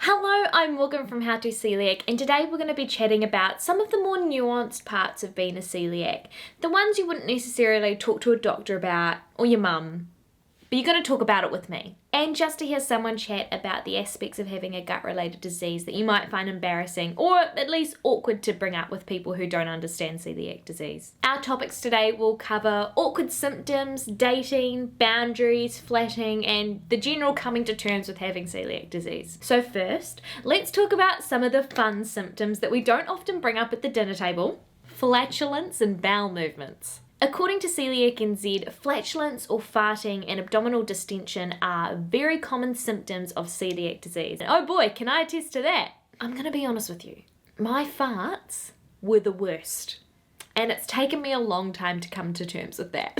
Hello, I'm Morgan from How to Coeliac, and today we're going to be chatting about some of the more nuanced parts of being a celiac. The ones you wouldn't necessarily talk to a doctor about, or your mum, but you're going to talk about it with me. And just to hear someone chat about the aspects of having a gut-related disease that you might find embarrassing, or at least awkward to bring up with people who don't understand celiac disease. Our topics today will cover awkward symptoms, dating, boundaries, flatting, and the general coming to terms with having celiac disease. So first, let's talk about some of the fun symptoms that we don't often bring up at the dinner table: flatulence and bowel movements. According to Coeliac NZ, flatulence or farting and abdominal distension are very common symptoms of celiac disease. And oh boy, can I attest to that? I'm going to be honest with you. My farts were the worst. And it's taken me a long time to come to terms with that.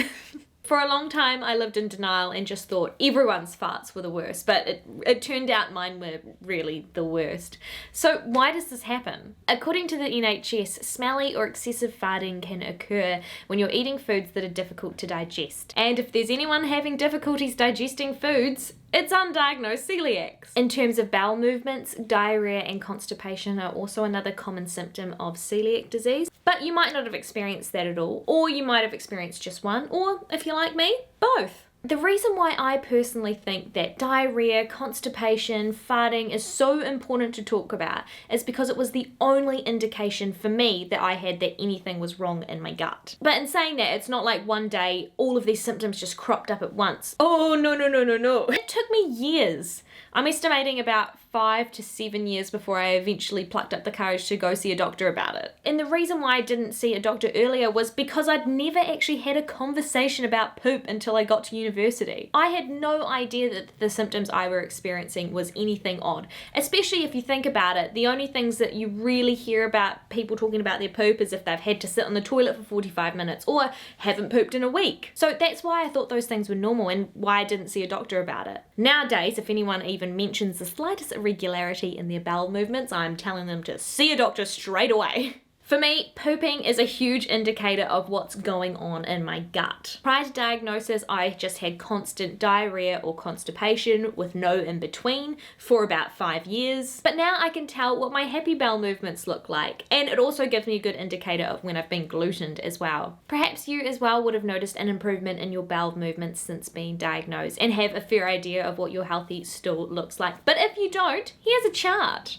For a long time, I lived in denial and just thought everyone's farts were the worst, but it turned out mine were really the worst. So why does this happen? According to the NHS, smelly or excessive farting can occur when you're eating foods that are difficult to digest. And if there's anyone having difficulties digesting foods, it's undiagnosed celiacs. In terms of bowel movements, diarrhea and constipation are also another common symptom of celiac disease. But you might not have experienced that at all, or you might have experienced just one, or if you're like me, both. The reason why I personally think that diarrhea, constipation, farting is so important to talk about is because it was the only indication for me that I had that anything was wrong in my gut. But in saying that, it's not like one day all of these symptoms just cropped up at once. Oh, no. It took me years. I'm estimating about 5 to 7 years before I eventually plucked up the courage to go see a doctor about it. And the reason why I didn't see a doctor earlier was because I'd never actually had a conversation about poop until I got to university. I had no idea that the symptoms I were experiencing was anything odd. Especially if you think about it, the only things that you really hear about people talking about their poop is if they've had to sit on the toilet for 45 minutes or haven't pooped in a week. So that's why I thought those things were normal and why I didn't see a doctor about it. Nowadays, if anyone even mentions the slightest irregularity in their bowel movements, I'm telling them to see a doctor straight away. For me, pooping is a huge indicator of what's going on in my gut. Prior to diagnosis, I just had constant diarrhea or constipation with no in between for about 5 years. But now I can tell what my happy bowel movements look like, and it also gives me a good indicator of when I've been glutened as well. Perhaps you as well would have noticed an improvement in your bowel movements since being diagnosed and have a fair idea of what your healthy stool looks like. But if you don't, here's a chart.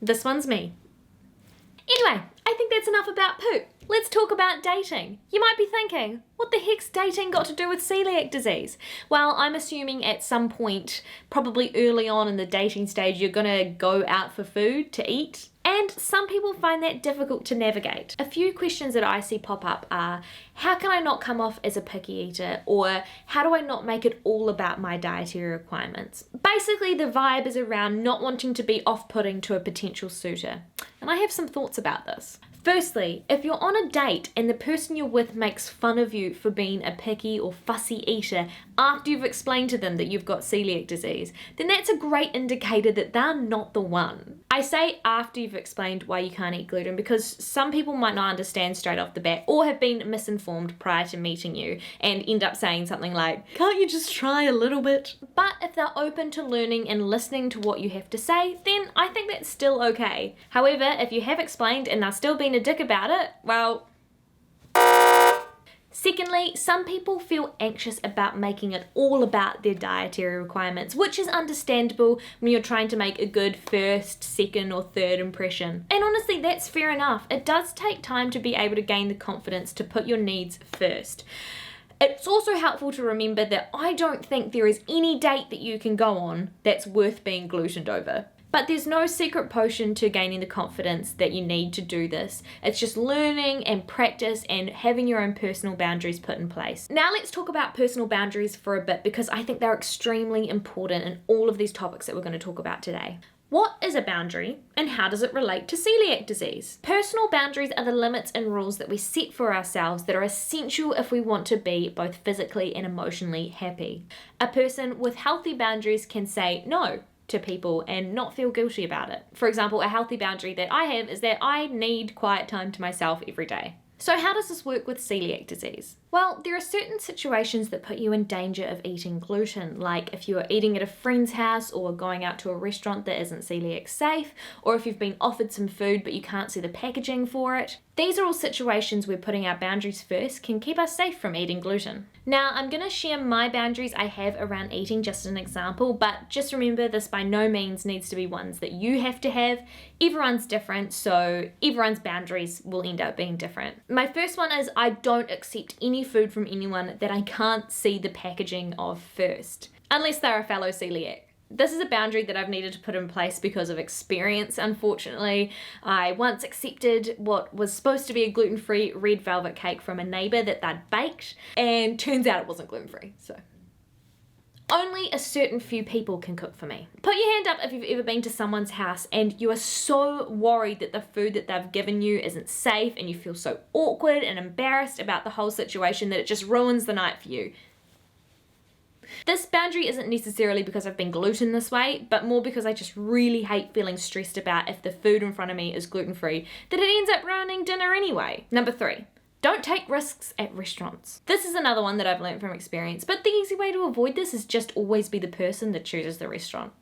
This one's me. Anyway, I think that's enough about poop. Let's talk about dating. You might be thinking, what the heck's dating got to do with celiac disease? Well, I'm assuming at some point, probably early on in the dating stage, you're gonna go out for food to eat. And some people find that difficult to navigate. A few questions that I see pop up are, how can I not come off as a picky eater? Or how do I not make it all about my dietary requirements? Basically, the vibe is around not wanting to be off-putting to a potential suitor. And I have some thoughts about this. Firstly, if you're on a date and the person you're with makes fun of you for being a picky or fussy eater after you've explained to them that you've got celiac disease, then that's a great indicator that they're not the one. I say after you've explained why you can't eat gluten because some people might not understand straight off the bat or have been misinformed prior to meeting you and end up saying something like, can't you just try a little bit? But if they're open to learning and listening to what you have to say, then I think that's still okay. However, if you have explained and they're still being a dick about it, well... Secondly, some people feel anxious about making it all about their dietary requirements, which is understandable when you're trying to make a good first, second, or third impression. And honestly, that's fair enough. It does take time to be able to gain the confidence to put your needs first. It's also helpful to remember that I don't think there is any date that you can go on that's worth being glutened over. But there's no secret potion to gaining the confidence that you need to do this. It's just learning and practice and having your own personal boundaries put in place. Now let's talk about personal boundaries for a bit because I think they're extremely important in all of these topics that we're going to talk about today. What is a boundary and how does it relate to celiac disease? Personal boundaries are the limits and rules that we set for ourselves that are essential if we want to be both physically and emotionally happy. A person with healthy boundaries can say no to people and not feel guilty about it. For example, a healthy boundary that I have is that I need quiet time to myself every day. So how does this work with celiac disease? Well, there are certain situations that put you in danger of eating gluten, like if you are eating at a friend's house or going out to a restaurant that isn't celiac safe, or if you've been offered some food but you can't see the packaging for it. These are all situations where putting our boundaries first can keep us safe from eating gluten. Now, I'm going to share my boundaries I have around eating, just an example, but just remember this by no means needs to be ones that you have to have. Everyone's different, so everyone's boundaries will end up being different. My first one is I don't accept any food from anyone that I can't see the packaging of first, unless they're a fellow celiac. This is a boundary that I've needed to put in place because of experience, unfortunately. I once accepted what was supposed to be a gluten-free red velvet cake from a neighbour that they'd baked, and turns out it wasn't gluten-free, so. Only a certain few people can cook for me. Put your hand up if you've ever been to someone's house and you are so worried that the food that they've given you isn't safe and you feel so awkward and embarrassed about the whole situation that it just ruins the night for you. This boundary isn't necessarily because I've been gluten this way, but more because I just really hate feeling stressed about if the food in front of me is gluten-free, that it ends up ruining dinner anyway. Number 3. Don't take risks at restaurants. This is another one that I've learned from experience, but the easy way to avoid this is just always be the person that chooses the restaurant.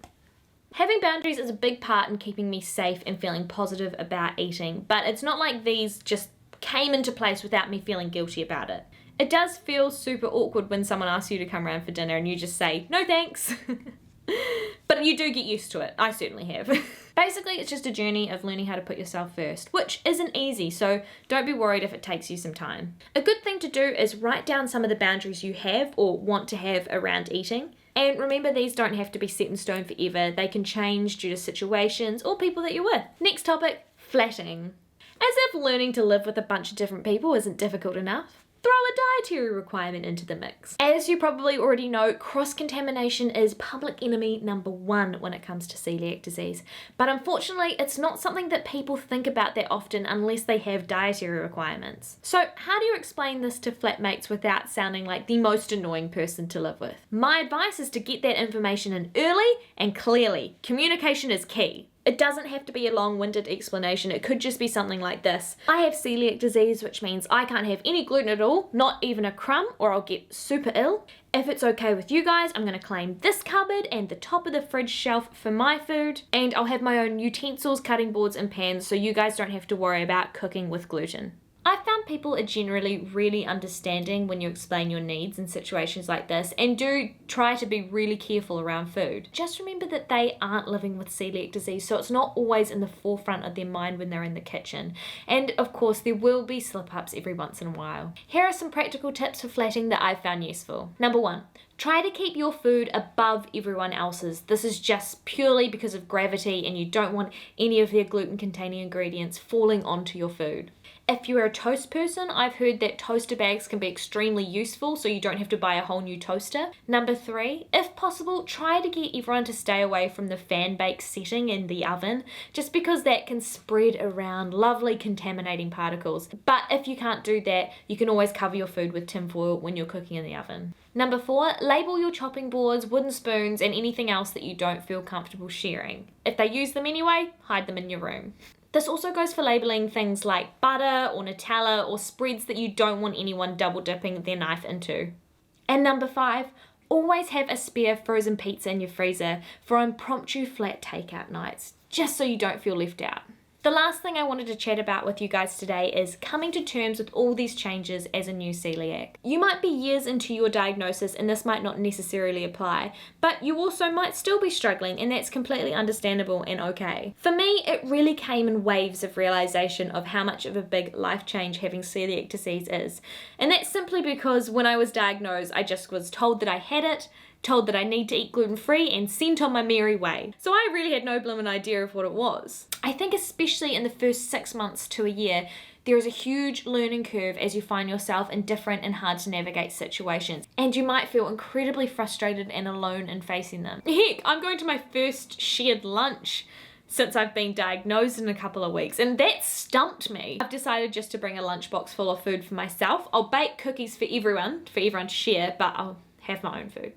Having boundaries is a big part in keeping me safe and feeling positive about eating, but it's not like these just came into place without me feeling guilty about it. It does feel super awkward when someone asks you to come around for dinner and you just say, no thanks. But you do get used to it. I certainly have. Basically, it's just a journey of learning how to put yourself first, which isn't easy, so don't be worried if it takes you some time. A good thing to do is write down some of the boundaries you have or want to have around eating. And remember, these don't have to be set in stone forever. They can change due to situations or people that you're with. Next topic, flatting. As if learning to live with a bunch of different people isn't difficult enough, throw a dietary requirement into the mix. As you probably already know, cross-contamination is public enemy number 1 when it comes to celiac disease. But unfortunately, it's not something that people think about that often unless they have dietary requirements. So how do you explain this to flatmates without sounding like the most annoying person to live with? My advice is to get that information in early and clearly. Communication is key. It doesn't have to be a long-winded explanation. It could just be something like this. I have celiac disease, which means I can't have any gluten at all, not even a crumb, or I'll get super ill. If it's okay with you guys, I'm going to claim this cupboard and the top of the fridge shelf for my food, and I'll have my own utensils, cutting boards and pans so you guys don't have to worry about cooking with gluten. I've found people are generally really understanding when you explain your needs in situations like this, and do try to be really careful around food. Just remember that they aren't living with celiac disease, so it's not always in the forefront of their mind when they're in the kitchen. And of course, there will be slip-ups every once in a while. Here are some practical tips for flatting that I've found useful. Number 1. Try to keep your food above everyone else's. This is just purely because of gravity and you don't want any of their gluten-containing ingredients falling onto your food. If you're a toast person, I've heard that toaster bags can be extremely useful so you don't have to buy a whole new toaster. Number 3, if possible, try to get everyone to stay away from the fan bake setting in the oven, just because that can spread around lovely contaminating particles. But if you can't do that, you can always cover your food with tinfoil when you're cooking in the oven. Number 4, label your chopping boards, wooden spoons, and anything else that you don't feel comfortable sharing. If they use them anyway, hide them in your room. This also goes for labeling things like butter or Nutella or spreads that you don't want anyone double dipping their knife into. And number 5, always have a spare frozen pizza in your freezer for impromptu flat takeout nights, just so you don't feel left out. The last thing I wanted to chat about with you guys today is coming to terms with all these changes as a new celiac. You might be years into your diagnosis and this might not necessarily apply, but you also might still be struggling, and that's completely understandable and okay. For me, it really came in waves of realization of how much of a big life change having celiac disease is. And that's simply because when I was diagnosed, I just was told that I had it, told that I need to eat gluten-free, and sent on my merry way. So I really had no blooming idea of what it was. I think especially in the first 6 months to a year, there is a huge learning curve as you find yourself in different and hard to navigate situations, and you might feel incredibly frustrated and alone in facing them. Heck, I'm going to my first shared lunch since I've been diagnosed in a couple of weeks, and that stumped me. I've decided just to bring a lunchbox full of food for myself. I'll bake cookies for everyone to share, but I'll have my own food.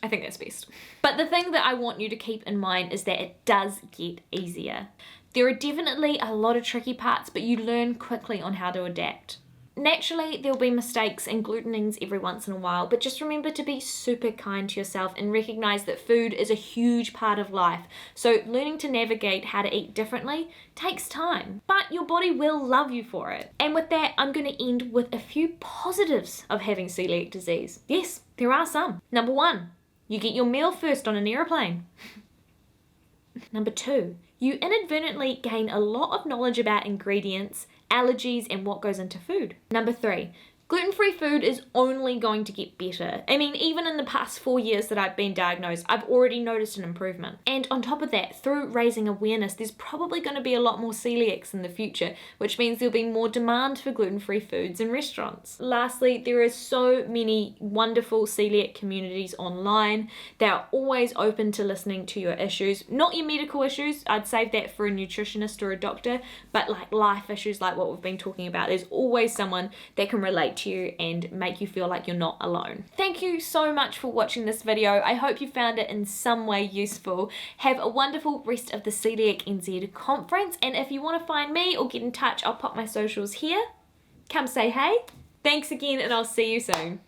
I think that's best. But the thing that I want you to keep in mind is that it does get easier. There are definitely a lot of tricky parts, but you learn quickly on how to adapt. Naturally, there'll be mistakes and glutenings every once in a while, but just remember to be super kind to yourself and recognize that food is a huge part of life. So learning to navigate how to eat differently takes time, but your body will love you for it. And with that, I'm going to end with a few positives of having celiac disease. Yes, there are some. Number 1, you get your meal first on an aeroplane. Number 2, you inadvertently gain a lot of knowledge about ingredients, allergies, and what goes into food. Number 3, gluten-free food is only going to get better. I mean, even in the past 4 years that I've been diagnosed, I've already noticed an improvement. And on top of that, through raising awareness, there's probably going to be a lot more celiacs in the future, which means there'll be more demand for gluten-free foods in restaurants. Lastly, there are so many wonderful celiac communities online. They are always open to listening to your issues, not your medical issues. I'd save that for a nutritionist or a doctor, but like life issues like what we've been talking about, there's always someone that can relate to you and make you feel like you're not alone. Thank you so much for watching this video. I hope you found it in some way useful. Have a wonderful rest of the Coeliac NZ conference, and if you want to find me or get in touch, I'll pop my socials here. Come say hey. Thanks again, and I'll see you soon.